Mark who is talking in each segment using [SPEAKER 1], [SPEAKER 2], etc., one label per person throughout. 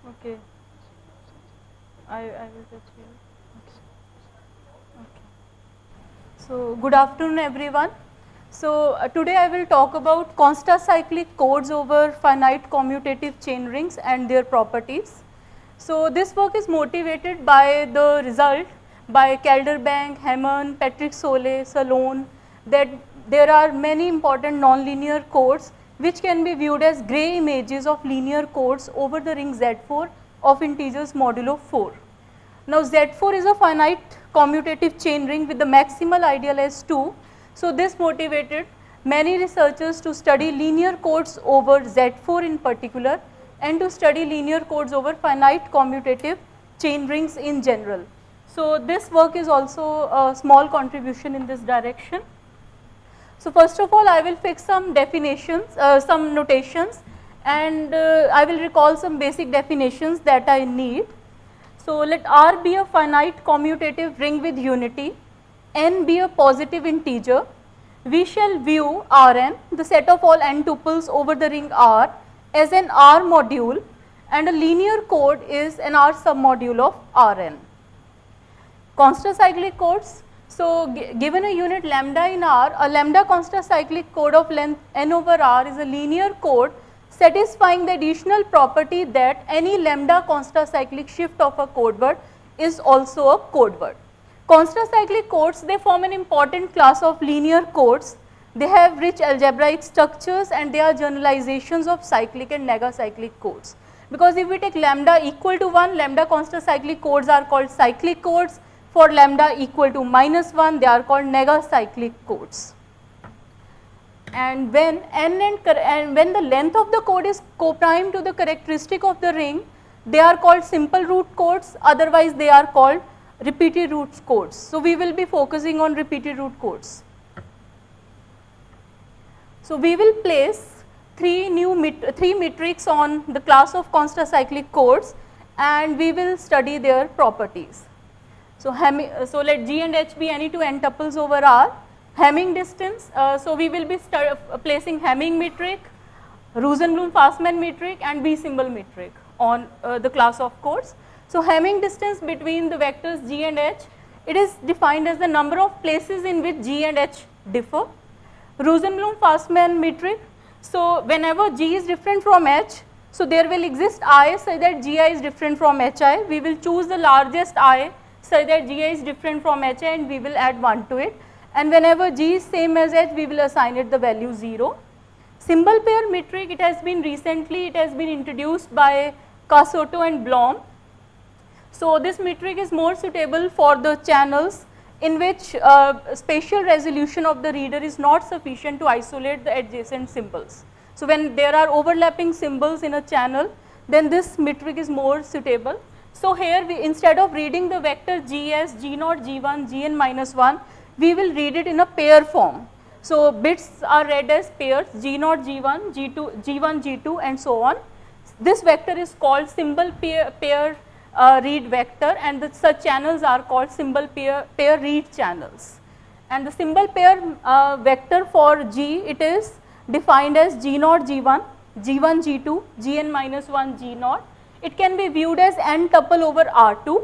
[SPEAKER 1] Okay. I will touch here. Okay. So good afternoon everyone. So today I will talk about constacyclic codes over finite commutative chain rings and their properties. So this work is motivated by the result by Calderbank, Hammond, Patrick Solle, Salone, that there are many important nonlinear codes which can be viewed as grey images of linear codes over the ring Z4 of integers modulo 4. Now Z4 is a finite commutative chain ring with the maximal ideal as 2. So this motivated many researchers to study linear codes over Z4 in particular and to study linear codes over finite commutative chain rings in general. So this work is also a small contribution in this direction. So first of all I will fix some definitions, some notations, and I will recall some basic definitions that I need. So let R be a finite commutative ring with unity, n be a positive integer. We shall view Rn, the set of all n tuples over the ring R, as an R module, and a linear code is an R submodule of Rn. Constacyclic codes. So given a unit lambda in R, a lambda constacyclic code of length n over R is a linear code satisfying the additional property that any lambda constacyclic shift of a code word is also a code word. Constacyclic codes, they form an important class of linear codes. They have rich algebraic structures and they are generalizations of cyclic and negacyclic codes. Because if we take lambda equal to 1, lambda constacyclic codes are called cyclic codes. For lambda equal to -1, they are called negacyclic codes. And when when the length of the code is coprime to the characteristic of the ring, they are called simple root codes, otherwise they are called repeated root codes. So we will be focusing on repeated root codes. So we will place three metrics on the class of constacyclic codes and we will study their properties. So let G and H be any two n tuples over R. Hamming distance, so we will be placing Hamming metric, Rosenbloom-Tsfasman metric and B symbol metric on the class of codes. So Hamming distance between the vectors G and H, it is defined as the number of places in which G and H differ. Rosenbloom-Tsfasman metric, so whenever G is different from H, so there will exist I such that Gi is different from Hi. We will choose the largest I such that Gi is different from Hi and we will add 1 to it. And whenever G is same as H, we will assign it the value 0. Symbol pair metric, it has been introduced by Casoto and Blom. So this metric is more suitable for the channels in which spatial resolution of the reader is not sufficient to isolate the adjacent symbols. So when there are overlapping symbols in a channel, then this metric is more suitable. So here instead of reading the vector G as G0, G1, Gn minus 1, we will read it in a pair form. So bits are read as pairs G0, G1, G2, G1, G2 and so on. This vector is called symbol pair read vector and such channels are called symbol pair read channels. And the symbol pair vector for G, it is defined as G0, G1, G1, G2, Gn minus 1, G0. It can be viewed as n tuple over R2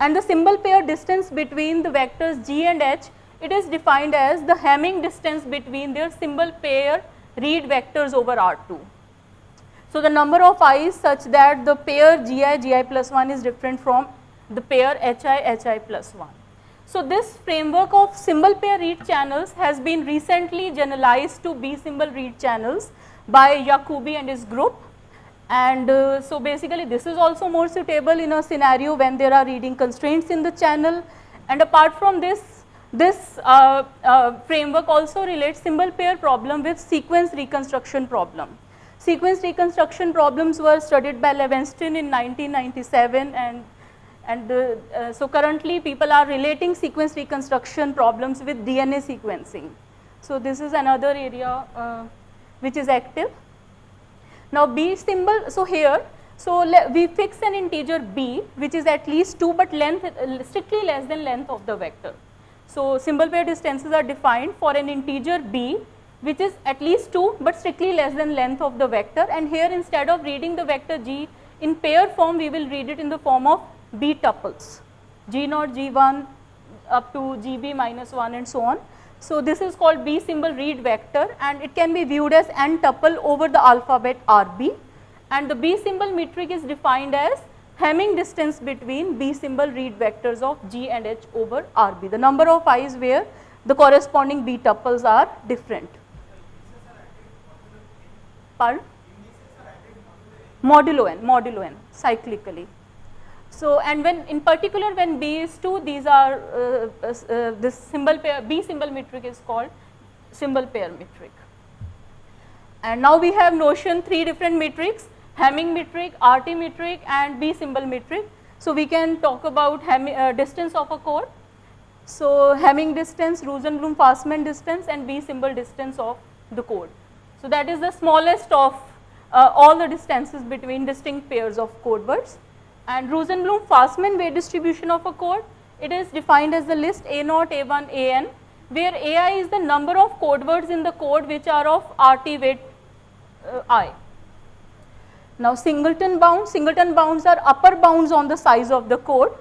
[SPEAKER 1] and the symbol pair distance between the vectors G and H, it is defined as the Hamming distance between their symbol pair read vectors over R2. So the number of i's such that the pair Gi plus 1 is different from the pair Hi plus 1. So this framework of symbol pair read channels has been recently generalized to B symbol read channels by Jacobi and his group. And so basically this is also more suitable in a scenario when there are reading constraints in the channel. And apart from this framework also relates symbol pair problem with sequence reconstruction problem. Sequence reconstruction problems were studied by Levenstein in 1997 and so currently people are relating sequence reconstruction problems with DNA sequencing. So this is another area which is active. Now B symbol, so here, so we fix an integer B which is at least 2 but length strictly less than length of the vector. So symbol pair distances are defined for an integer B which is at least 2 but strictly less than length of the vector, and here instead of reading the vector G in pair form we will read it in the form of B tuples, G0, G1 up to GB minus 1 and so on. So this is called B symbol read vector, and it can be viewed as n tuple over the alphabet RB, and the B symbol metric is defined as Hamming distance between B symbol read vectors of G and H over RB, the number of i's where the corresponding B tuples are different. Pardon? Modulo n cyclically. So, and when in particular when B is 2, these are this symbol pair, B symbol metric is called symbol pair metric. And now we have notion 3 different metrics: Hamming metric, RT metric and B symbol metric. So we can talk about distance of a chord. So Hamming distance, Rosenbloom-Tsfasman distance and B symbol distance of the chord. So that is the smallest of all the distances between distinct pairs of code words. And Rosenbloom-Tsfasman weight distribution of a chord, it is defined as the list A0, A1, AN, where AI is the number of code words in the code which are of RT weight I. Now singleton bounds are upper bounds on the size of the code.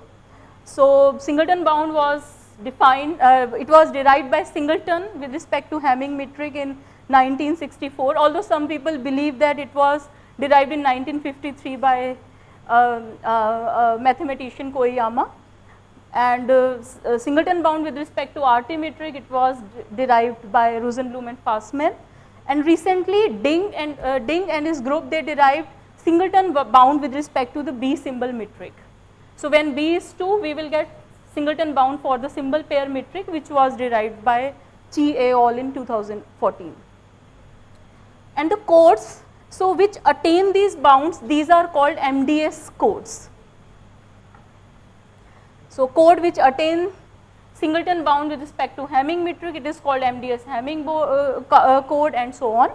[SPEAKER 1] So singleton bound was defined, it was derived by Singleton with respect to Hamming metric in 1964, although some people believe that it was derived in 1953 by mathematician Koiyama. And singleton bound with respect to RT metric, it was derived by Rosenbloom and Tsfasman. And recently Ding and his group, they derived singleton bound with respect to the B symbol metric. So when B is 2, we will get singleton bound for the symbol pair metric, which was derived by Chi et al. In 2014. And the codes, so which attain these bounds, these are called MDS codes. So code which attain singleton bound with respect to Hamming metric, it is called MDS Hamming code and so on.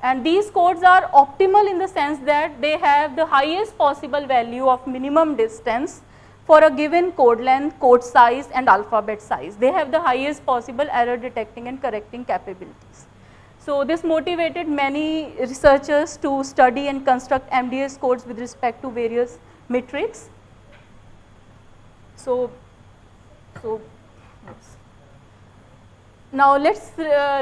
[SPEAKER 1] And these codes are optimal in the sense that they have the highest possible value of minimum distance for a given code length, code size and alphabet size. They have the highest possible error detecting and correcting capabilities. So this motivated many researchers to study and construct MDS codes with respect to various metrics. So now let's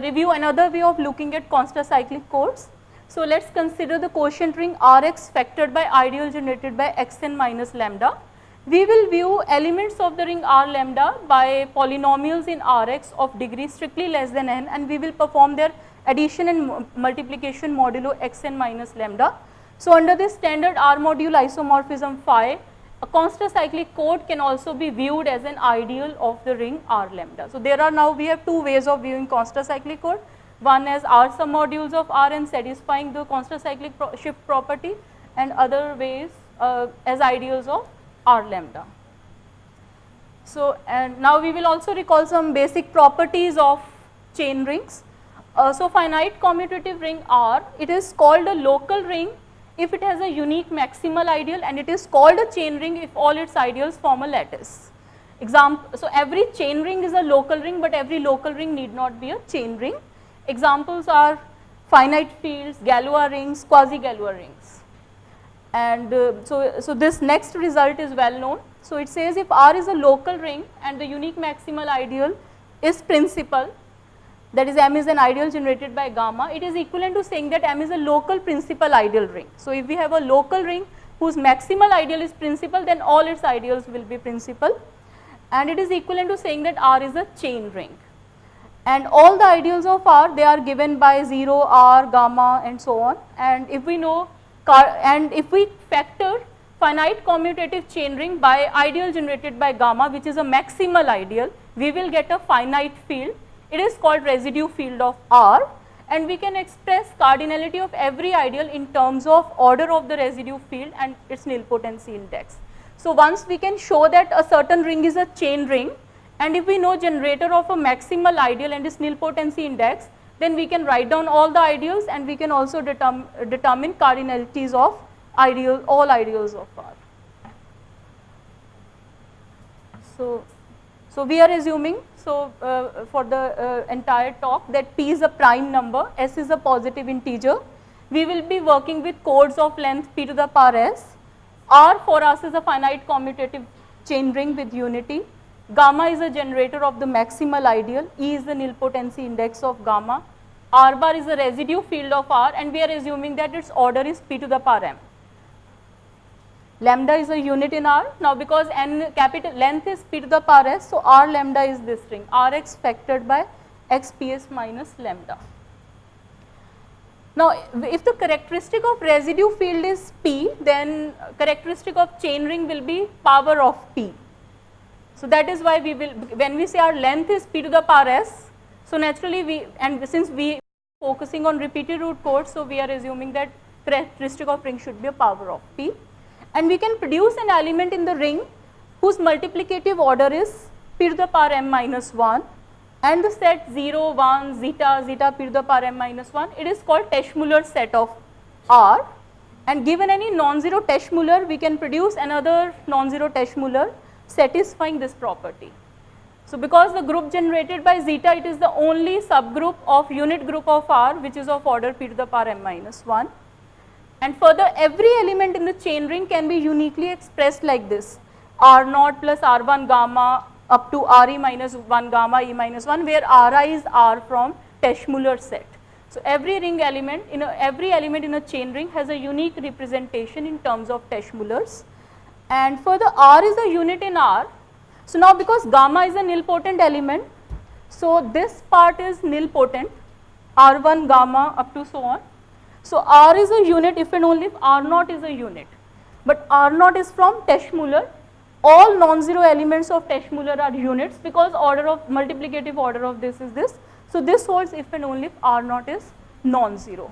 [SPEAKER 1] review another way of looking at constacyclic codes. So let's consider the quotient ring Rx factored by ideal generated by xn minus lambda. We will view elements of the ring R lambda by polynomials in Rx of degree strictly less than n, and we will perform their addition and multiplication modulo xn minus lambda. So under this standard R module isomorphism phi, a constacyclic code can also be viewed as an ideal of the ring R lambda. So there are now, we have two ways of viewing constacyclic code. One as R sum modules of Rn satisfying the constacyclic shift property, and other ways as ideals of R lambda. So and now we will also recall some basic properties of chain rings. So finite commutative ring R, it is called a local ring if it has a unique maximal ideal, and it is called a chain ring if all its ideals form a lattice. So every chain ring is a local ring, but every local ring need not be a chain ring. Examples are finite fields, Galois rings, quasi-Galois rings. And so this next result is well known. So it says if R is a local ring and the unique maximal ideal is principal, that is M is an ideal generated by gamma, it is equivalent to saying that M is a local principal ideal ring. So if we have a local ring whose maximal ideal is principal, then all its ideals will be principal, and it is equivalent to saying that R is a chain ring. And all the ideals of R, they are given by 0, R, gamma and so on. And if we know, and if we factor finite commutative chain ring by ideal generated by gamma, which is a maximal ideal, we will get a finite field. It is called residue field of R, and we can express cardinality of every ideal in terms of order of the residue field and its nilpotency index. So once we can show that a certain ring is a chain ring, and if we know generator of a maximal ideal and its nilpotency index, then we can write down all the ideals, and we can also determine cardinalities of all ideals of R. So we are assuming, for the entire talk, that P is a prime number, S is a positive integer. We will be working with codes of length P to the power S. R for us is a finite commutative chain ring with unity. Gamma is a generator of the maximal ideal. E is the nilpotency index of gamma. R bar is a residue field of R, and we are assuming that its order is p to the power m. Lambda is a unit in R. Now because n capital length is p to the power s, so R lambda is this ring, Rx factored by xps minus lambda. Now if the characteristic of residue field is p, then characteristic of chain ring will be power of p. So that is why we will, when we say our length is p to the power s, so naturally since we focusing on repeated root codes, so we are assuming that characteristic of ring should be a power of p. And we can produce an element in the ring whose multiplicative order is p to the power m minus 1, and the set 0, 1, zeta, zeta p to the power m minus 1, it is called Teschmuller set of R. And given any non-zero Teschmuller, we can produce another non-zero Teschmuller satisfying this property. So because the group generated by zeta, it is the only subgroup of unit group of R which is of order p to the power m minus 1. And further, every element in the chain ring can be uniquely expressed like this, R0 plus R1 gamma up to Re minus 1 gamma E minus 1, where Ri is R from Teschmuller set. So every ring element, every element in a chain ring has a unique representation in terms of Teschmullers. And further, R is a unit in R. So now because gamma is a nilpotent element, so this part is nilpotent, R1 gamma up to so on. So R is a unit if and only if R0 is a unit, but R0 is from Teschmuller. All non-zero elements of Teschmuller are units because order of multiplicative order of this is this. So this holds if and only if R0 is non-zero.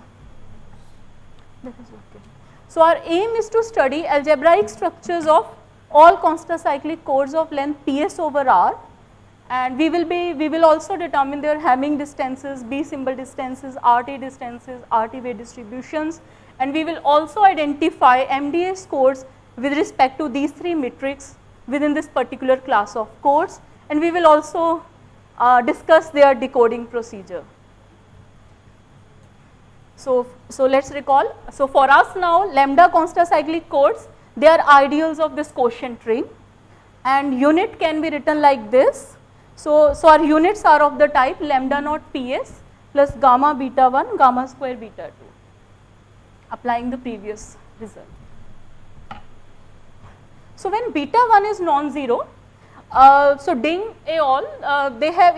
[SPEAKER 1] So our aim is to study algebraic structures of all constacyclic codes of length Ps over R, and we will also determine their Hamming distances, B symbol distances, RT distances, RT weight distributions, and we will also identify MDS codes with respect to these three metrics within this particular class of codes, and we will also discuss their decoding procedure. So let's recall. So for us now, lambda constacyclic codes, they are ideals of this quotient ring, and unit can be written like this. So our units are of the type lambda naught Ps plus gamma beta 1 gamma square beta 2, applying the previous result. So when beta 1 is non-zero, so Ding et al. They have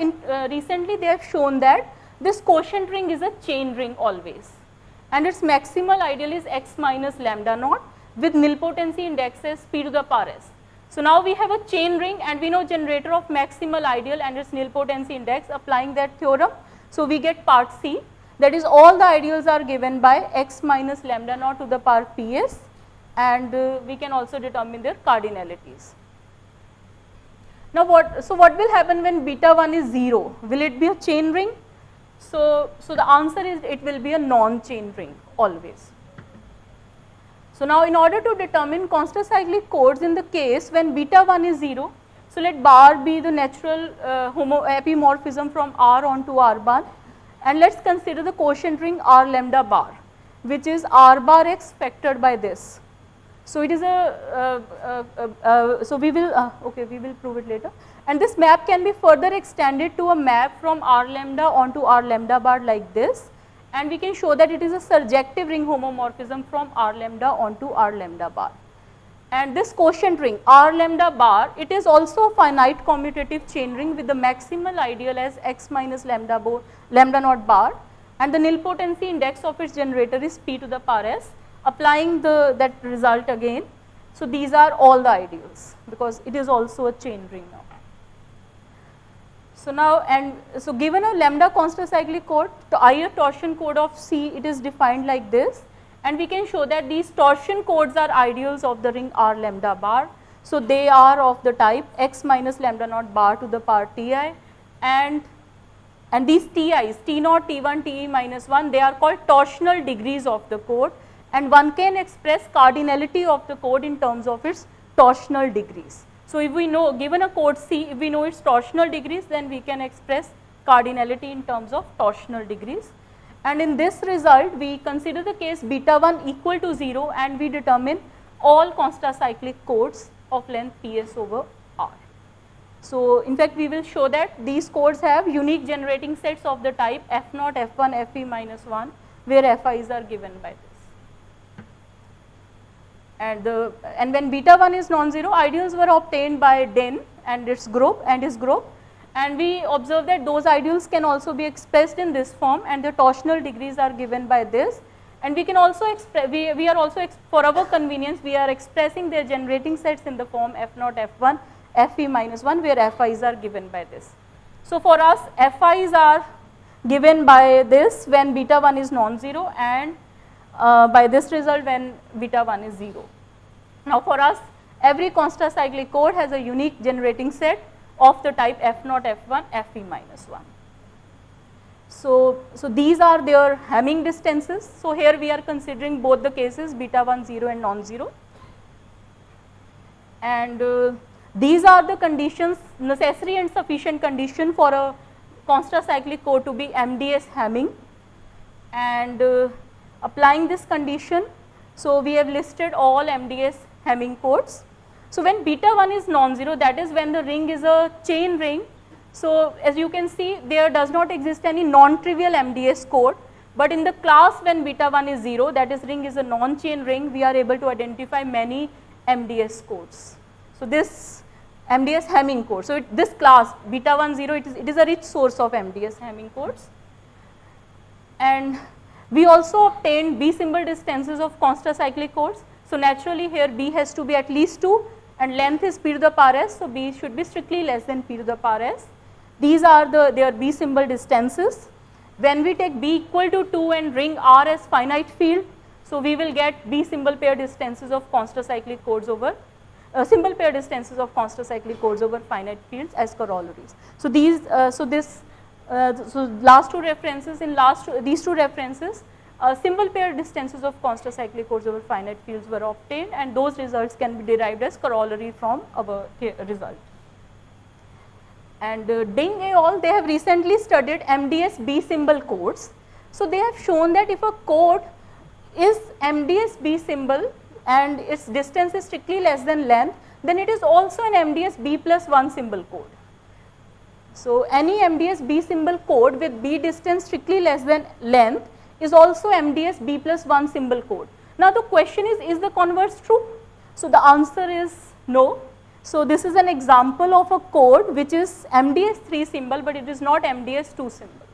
[SPEAKER 1] recently they have shown that this quotient ring is a chain ring always, and its maximal ideal is x minus lambda naught with nilpotency indexes p to the power s. So now we have a chain ring and we know generator of maximal ideal and its nilpotency index, applying that theorem. So we get part C, that is all the ideals are given by x minus lambda naught to the power Ps, and we can also determine their cardinalities. Now what will happen when beta 1 is 0? Will it be a chain ring? So the answer is it will be a non-chain ring always. So now in order to determine constacyclic codes in the case when beta 1 is 0, so let bar be the natural epimorphism from R onto R bar, and let's consider the quotient ring R lambda bar, which is R bar x factored by this. So it is so we will prove it later, and this map can be further extended to a map from R lambda onto R lambda bar like this, and we can show that it is a surjective ring homomorphism from R lambda onto R lambda bar. And this quotient ring R lambda bar, it is also a finite commutative chain ring with the maximal ideal as x minus lambda naught bar, and the nilpotency index of its generator is p to the power s, applying that result again. So these are all the ideals because it is also a chain ring now. So now, and so given a lambda constacyclic code, the IF torsion code of C, it is defined like this, and we can show that these torsion codes are ideals of the ring R lambda bar. So they are of the type x minus lambda naught bar to the power Ti, and these Ti's, T0, T1, Te minus 1, they are called torsional degrees of the code, and one can express cardinality of the code in terms of its torsional degrees. So if we know, given a code C, if we know its torsional degrees, then we can express cardinality in terms of torsional degrees. And in this result, we consider the case beta 1 equal to 0, and we determine all constacyclic codes of length Ps over R. So in fact we will show that these codes have unique generating sets of the type F0, F1, Fe minus 1, where Fi's are given by this. And when beta 1 is non-zero, ideals were obtained by Den and his group, and we observe that those ideals can also be expressed in this form, and the torsional degrees are given by this. And we can also express, we are also, for our convenience, we are expressing their generating sets in the form F0, F1, Fe minus 1, where Fi's are given by this. So for us, Fi's are given by this when beta 1 is non-zero, and by this result when beta 1 is 0. Now for us, every constacyclic code has a unique generating set of the type F0, F1, Fe minus 1. So these are their Hamming distances. So here we are considering both the cases, beta 1 0 and non-zero. And these are the conditions, necessary and sufficient condition for a constacyclic code to be MDS Hamming. And applying this condition, so we have listed all MDS Hamming codes. So when beta 1 is non-zero, that is when the ring is a chain ring. So as you can see, there does not exist any non-trivial MDS code, but in the class when beta 1 is 0, that is ring is a non-chain ring, we are able to identify many MDS codes. So this MDS Hamming code, so this class beta 1 0, it is a rich source of MDS Hamming codes. And we also obtained B symbol distances of constacyclic codes. So naturally here B has to be at least 2 and length is p to the power s, so B should be strictly less than p to the power s. These are their B symbol distances. When we take B equal to 2 and ring R as finite field, so we will get B symbol pair distances of constacyclic codes over symbol pair distances of constacyclic codes over finite fields as corollaries. So these so last two references, these two references, symbol pair distances of constacyclic codes over finite fields were obtained, and those results can be derived as corollary from our result. And Ding et al., they have recently studied MDS B symbol codes. So they have shown that if a code is MDS B symbol and its distance is strictly less than length, then it is also an MDS B plus 1 symbol code. So any MDS B symbol code with B distance strictly less than length is also MDS B plus 1 symbol code. Now the question is the converse true? So the answer is no. So this is an example of a code which is MDS 3 symbol, but it is not MDS 2 symbol.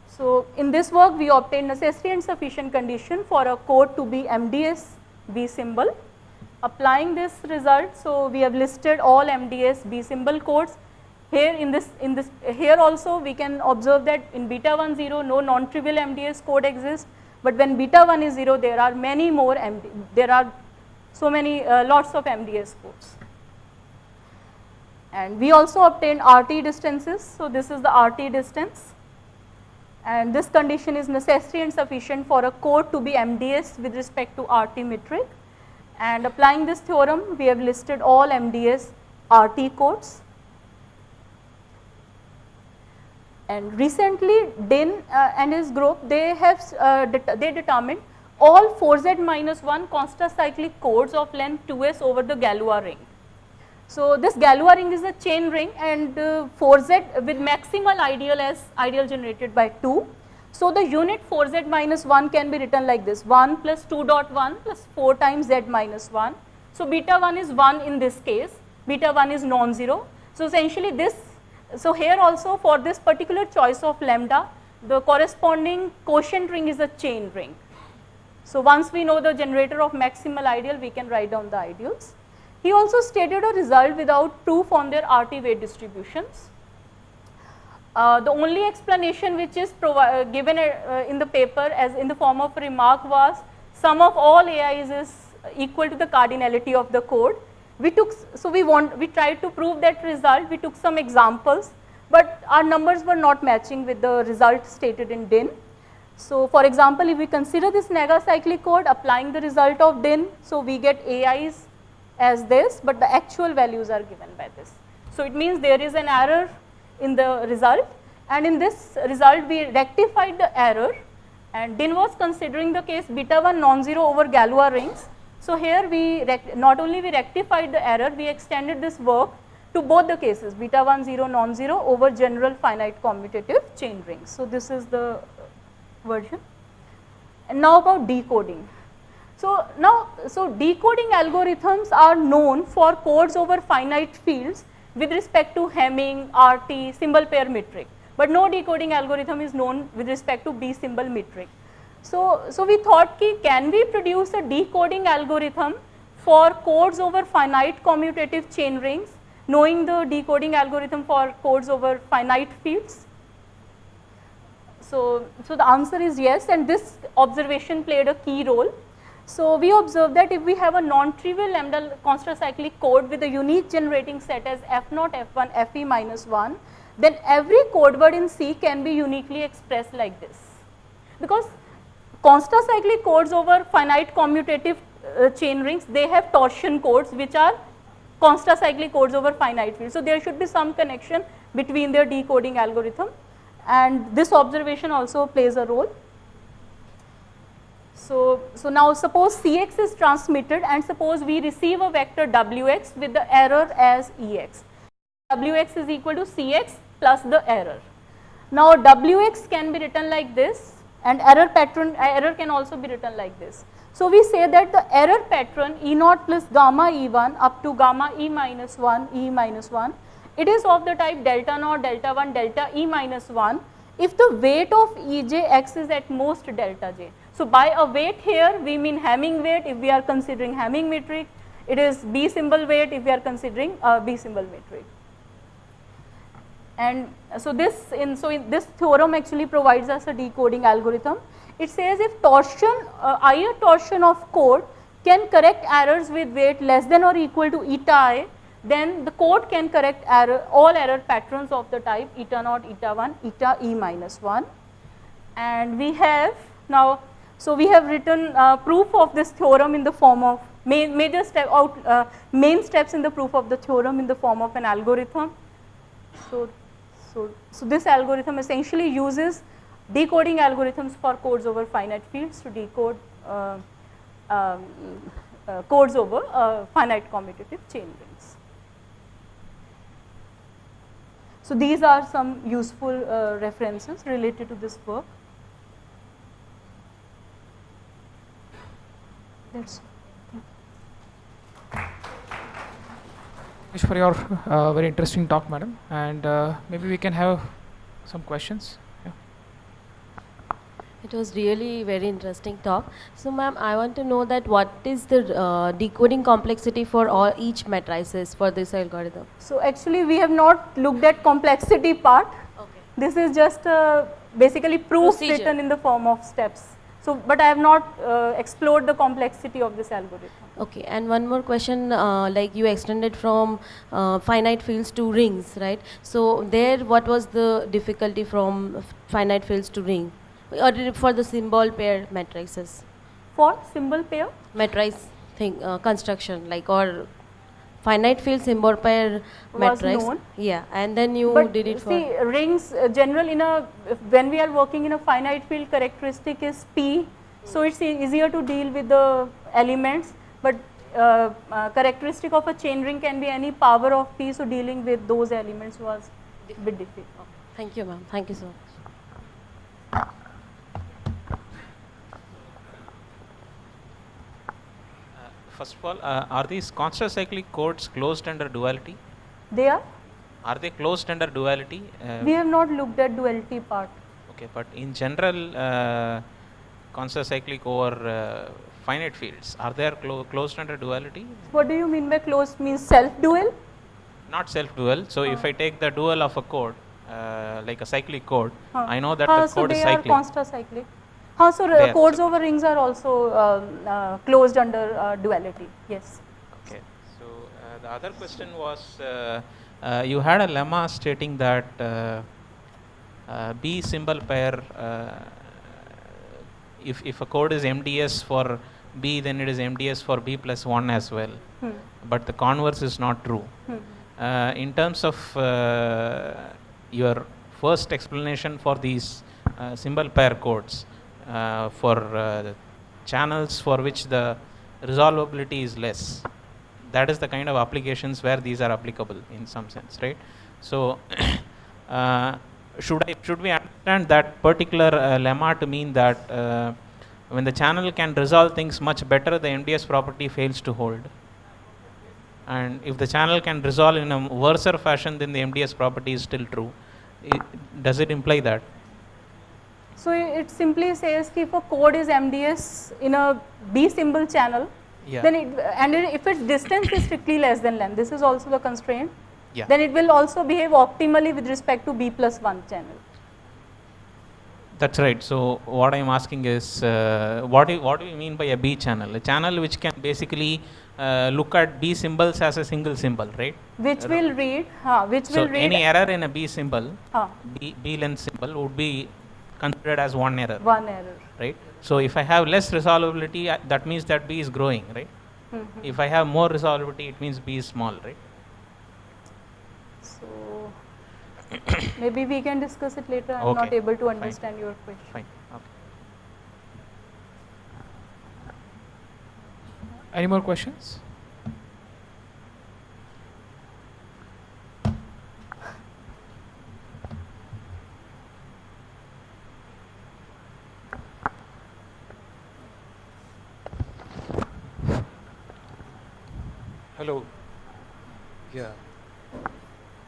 [SPEAKER 1] So in this work we obtained necessary and sufficient condition for a code to be MDS B symbol. Applying this result, so we have listed all MDS B symbol codes. Here here also we can observe that in beta 1 0 no non-trivial MDS code exists, but when beta 1 is 0 there are many more there are so many lots of MDS codes. And we also obtained RT distances. So this is the RT distance, and this condition is necessary and sufficient for a code to be MDS with respect to RT metric. And applying this theorem, we have listed all MDS RT codes. And recently Din and his group, they have they determined all 4z minus 1 constacyclic codes of length 2s over the Galois ring. So this Galois ring is a chain ring, and 4z with maximal ideal as ideal generated by 2. So the unit 4z minus 1 can be written like this: 1 plus 2.1 plus 4 times z minus 1. So beta 1 is 1 in this case, beta 1 is non-zero. So essentially this, so here also for this particular choice of lambda, the corresponding quotient ring is a chain ring. So once we know the generator of maximal ideal, we can write down the ideals. He also stated a result without proof on their RT weight distributions. The only explanation which is given in the paper as in the form of a remark was sum of all AIs is equal to the cardinality of the code. We tried to prove that result. We took some examples, but our numbers were not matching with the result stated in DIN. So for example, if we consider this negacyclic code, applying the result of DIN, so we get AIs as this, but the actual values are given by this. So it means there is an error in the result, and in this result we rectified the error, and DIN was considering the case beta 1 non-zero over Galois rings, So here we not only we rectified the error, we extended this work to both the cases, beta 1 0 non-zero over general finite commutative chain rings. So this is the version. And now about decoding. So now, decoding algorithms are known for codes over finite fields with respect to Hamming, RT, symbol pair metric, but no decoding algorithm is known with respect to B symbol metric. So we thought ki can we produce a decoding algorithm for codes over finite commutative chain rings, knowing the decoding algorithm for codes over finite fields? So the answer is yes, and this observation played a key role. So we observed that if we have a non-trivial lambda constacyclic code with a unique generating set as F0, F1, Fe minus 1, then every code word in C can be uniquely expressed like this. Because constacyclic codes over finite commutative chain rings, they have torsion codes which are constacyclic codes over finite fields. So there should be some connection between their decoding algorithm, and this observation also plays a role. So now suppose Cx is transmitted and suppose we receive a vector Wx with the error as Ex. Wx is equal to Cx plus the error. Now Wx can be written like this, and error can also be written like this. So we say that the error pattern E0 plus gamma E1 up to gamma E minus 1, E minus 1, it is of the type delta naught, delta 1, delta E minus 1 if the weight of Ejx is at most delta j. So by a weight here we mean Hamming weight if we are considering Hamming metric, it is B symbol weight if we are considering B symbol metric. And so this theorem actually provides us a decoding algorithm. It says if torsion, either torsion of code can correct errors with weight less than or equal to eta I, then the code can correct all error patterns of the type eta naught, eta 1, eta E minus 1. And we have now, so we have written proof of this theorem in the form of main steps in the proof of the theorem in the form of an algorithm. So this algorithm essentially uses decoding algorithms for codes over finite fields to decode codes over finite commutative chain rings. So these are some useful references related to this work. That's
[SPEAKER 2] Thanks for your very interesting talk, madam, and maybe we can have some questions. Yeah.
[SPEAKER 3] It was really very interesting talk. So ma'am, I want to know that what is the decoding complexity for each matrices for this algorithm?
[SPEAKER 1] So actually we have not looked at complexity part.
[SPEAKER 3] Okay.
[SPEAKER 1] This is just basically proof
[SPEAKER 3] Procedure.
[SPEAKER 1] written in the form of steps. So, but I have not explored the complexity of this algorithm.
[SPEAKER 3] Okay, and one more question, like you extended from finite fields to rings, right? So there, what was the difficulty from finite fields to ring, or for the symbol pair matrices?
[SPEAKER 1] For symbol pair?
[SPEAKER 3] Matrice thing, construction, like, or finite field symbol pair
[SPEAKER 1] Was
[SPEAKER 3] matrice.
[SPEAKER 1] known.
[SPEAKER 3] Yeah, and then you
[SPEAKER 1] But
[SPEAKER 3] did it for.
[SPEAKER 1] see, rings general when we are working in a finite field, characteristic is P. So it's easier to deal with the elements. But characteristic of a chain ring can be any power of P. So dealing with those elements was a bit difficult.
[SPEAKER 3] Thank you, ma'am. Thank you so much.
[SPEAKER 4] First of all, are these constacyclic codes closed under duality?
[SPEAKER 1] They are?
[SPEAKER 4] Are they closed under duality?
[SPEAKER 1] We have not looked at duality part.
[SPEAKER 4] Okay, but in general, constacyclic over finite fields, are they closed under duality?
[SPEAKER 1] What do you mean by closed? Means self-dual?
[SPEAKER 4] Not self-dual. So if I take the dual of a code, like a cyclic code, I know that the code is cyclic.
[SPEAKER 1] So they are constacyclic. So codes over rings are also closed under duality, yes.
[SPEAKER 4] Okay, so the other question was, you had a lemma stating that B symbol pair, if a code is MDS for B, then it is MDS for B plus 1 as well. But the converse is not true. In terms of your first explanation for these symbol pair codes, for channels for which the resolvability is less. That is the kind of applications where these are applicable in some sense, right? So should we understand that particular lemma to mean that when the channel can resolve things much better, the MDS property fails to hold? And if the channel can resolve in a worser fashion, then the MDS property is still true. Does it imply that?
[SPEAKER 1] So it simply says that if a code is MDS in a B symbol channel,
[SPEAKER 4] Yeah.
[SPEAKER 1] then if its distance is strictly less than length, this is also the constraint,
[SPEAKER 4] Yeah.
[SPEAKER 1] then it will also behave optimally with respect to B+1 channel.
[SPEAKER 4] That's right. So what I'm asking is, what do you mean by a B channel? A channel which can basically look at B symbols as a single symbol, right?
[SPEAKER 1] Which will read,
[SPEAKER 4] Any error in a B symbol,
[SPEAKER 1] huh,
[SPEAKER 4] B length symbol would be considered as one error,
[SPEAKER 1] one error.
[SPEAKER 4] right? So if I have less resolvability, that means that B is growing, right? If I have more resolvability, it means B is small, right?
[SPEAKER 1] So maybe we can discuss it later. I'm not
[SPEAKER 4] Okay,
[SPEAKER 1] able to
[SPEAKER 4] fine.
[SPEAKER 1] understand your question.
[SPEAKER 4] Fine. Okay.
[SPEAKER 2] Any more questions?
[SPEAKER 5] Hello. Yeah.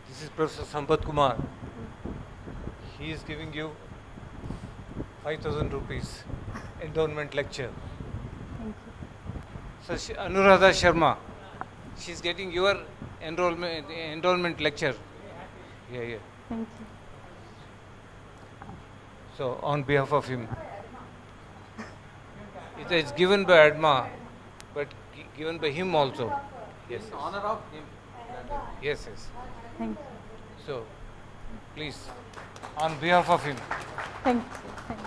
[SPEAKER 5] This is Professor Sampath Kumar. He is giving you 5,000 rupees endowment lecture.
[SPEAKER 1] Thank you.
[SPEAKER 5] So Anuradha Sharma, she is getting your endowment lecture. Yeah.
[SPEAKER 1] Thank you.
[SPEAKER 5] So on behalf of him, it is given by ADMA, but given by him also. Yes. In honor of him. Yes.
[SPEAKER 1] Thank you.
[SPEAKER 5] So please, on behalf of him.
[SPEAKER 1] Thank you. Thank you.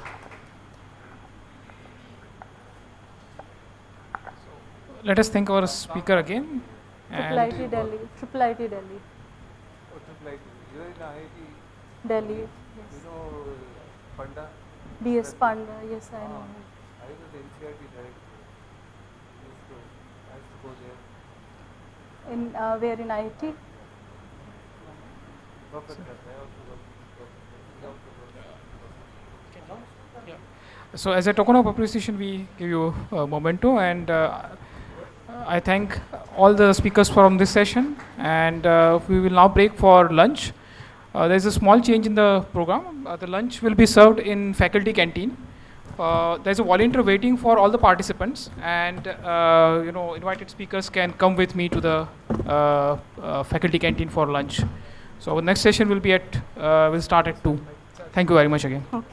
[SPEAKER 2] Let us thank our speaker again.
[SPEAKER 1] Triple IT Delhi. Triple IT Delhi.
[SPEAKER 5] You are in IIT,
[SPEAKER 1] Delhi.
[SPEAKER 5] you
[SPEAKER 1] Yes.
[SPEAKER 5] know Panda?
[SPEAKER 1] DS Panda. Yes, I know.
[SPEAKER 5] I was the NCRT director. I used to go there.
[SPEAKER 1] In where in IT?
[SPEAKER 5] Perfect. I also work.
[SPEAKER 2] So as a token of appreciation, we give you a memento, and I thank all the speakers from this session, and we will now break for lunch. There is a small change in the program. The lunch will be served in faculty canteen. There is a volunteer waiting for all the participants, and invited speakers can come with me to the faculty canteen for lunch. So our next session will be will start at 2. Thank you very much again.
[SPEAKER 1] Okay.